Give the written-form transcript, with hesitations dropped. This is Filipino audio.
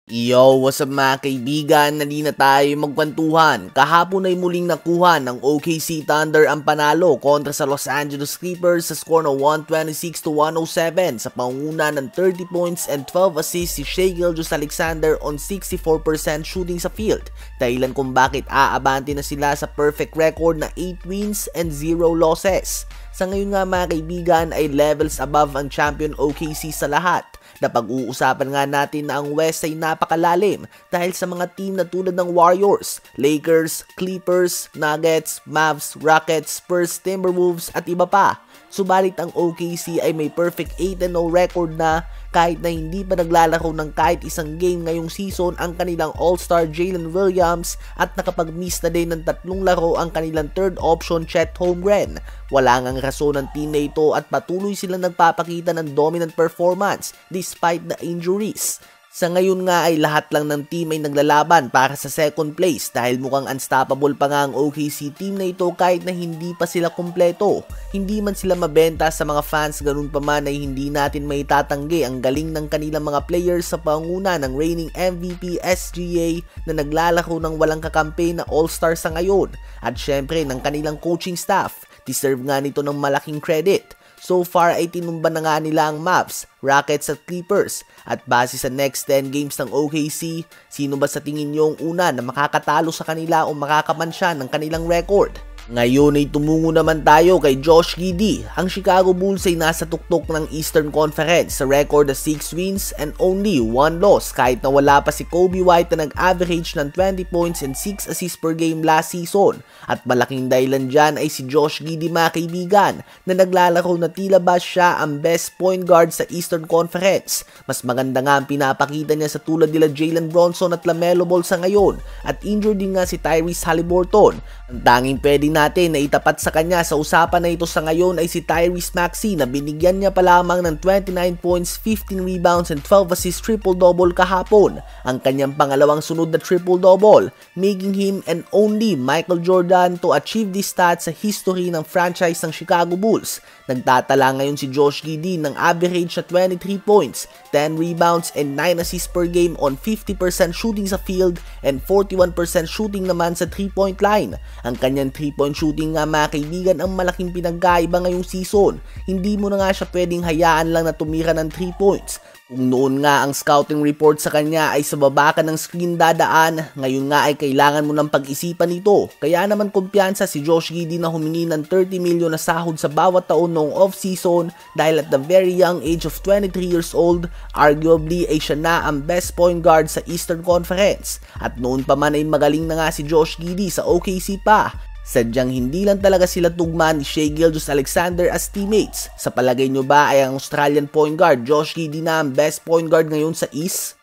Yo, what's up mga kaibigan? Nali na tayo magkwentuhan. Kahapon ay muling nakuha ng OKC Thunder ang panalo kontra sa Los Angeles Clippers sa score na 126-107 sa panguna ng 30 points and 12 assists si Shai Gilgeous-Alexander on 64% shooting sa field. Dahilan kung bakit aabante na sila sa perfect record na 8 wins and 0 losses. Sa ngayon nga mga kaibigan ay levels above ang champion OKC sa lahat. Napag-uusapan nga natin na ang West ay napakalalim dahil sa mga team na tulad ng Warriors, Lakers, Clippers, Nuggets, Mavs, Rockets, Spurs, Timberwolves at iba pa. Subalit ang OKC ay may perfect 8-0 record na kahit na hindi pa naglalaro ng kahit isang game ngayong season ang kanilang All-Star Jalen Williams at nakapag-miss na din ng 3 laro ang kanilang third option Chet Holmgren. Wala ngang rason ng team na ito at patuloy silang nagpapakita ng dominant performance despite the injuries. Sa ngayon nga ay lahat lang ng team ay naglalaban para sa second place dahil mukhang unstoppable pa nga ang OKC team na ito kahit na hindi pa sila kumpleto. Hindi man sila mabenta sa mga fans, ganun pa man ay hindi natin maitatanggi ang galing ng kanilang mga players sa panguna ng reigning MVP SGA na naglalaro ng walang kakampi na All-Star sa ngayon. At syempre ng kanilang coaching staff, deserve nga nito ng malaking credit. So far ay tinumba na nga nila ang Mavs, Rockets at Clippers. At base sa next 10 games ng OKC, sino ba sa tingin nyo ang una na makakatalo sa kanila o makakamansya ng kanilang record? Ngayon ay tumungo naman tayo kay Josh Giddey. Ang Chicago Bulls ay nasa tuktok ng Eastern Conference sa record na 6 wins and only 1 loss kahit na wala pa si Coby White na nag-average ng 20 points and 6 assists per game last season. At malaking dahilan dyan ay si Josh Giddey mga kaibigan na naglalaro na tila ba siya ang best point guard sa Eastern Conference. Mas maganda nga ang pinapakita niya sa tulad nila Jalen Bronson at LaMelo Ball sa ngayon at injured din nga si Tyrese Haliburton. Ang tanging pwede natin na itapat sa kanya sa usapan na ito sa ngayon ay si Tyrese Maxey na binigyan niya pa lamang ng 29 points, 15 rebounds and 12 assists triple-double kahapon. Ang kanyang pangalawang sunod na triple-double, making him and only Michael Jordan to achieve this stat sa history ng franchise ng Chicago Bulls. Nagtatala ngayon si Josh Giddey ng average na 23 points, 10 rebounds and 9 assists per game on 50% shooting sa field and 41% shooting naman sa 3-point line. Ang kanyang 3-point shooting nga mga kaibigan ang malaking pinagkaiba ngayong season. Hindi mo na nga siya pwedeng hayaan lang na tumira ng 3 points. Kung noon nga ang scouting report sa kanya ay sa baba ka ng screen dadaan, ngayon nga ay kailangan mo ng pag-isipan ito. Kaya naman kumpiyansa si Josh Giddey na humingi ng 30 million na sahod sa bawat taon noong off-season dahil at the very young age of 23 years old, arguably ay siya na ang best point guard sa Eastern Conference. At noon pa man ay magaling na nga si Josh Giddey sa OKC pa. Sadyang hindi lang talaga sila tugma ni Shai Gilgeous-Alexander as teammates. Sa palagay nyo ba ay ang Australian point guard Josh Giddey na ang best point guard ngayon sa East?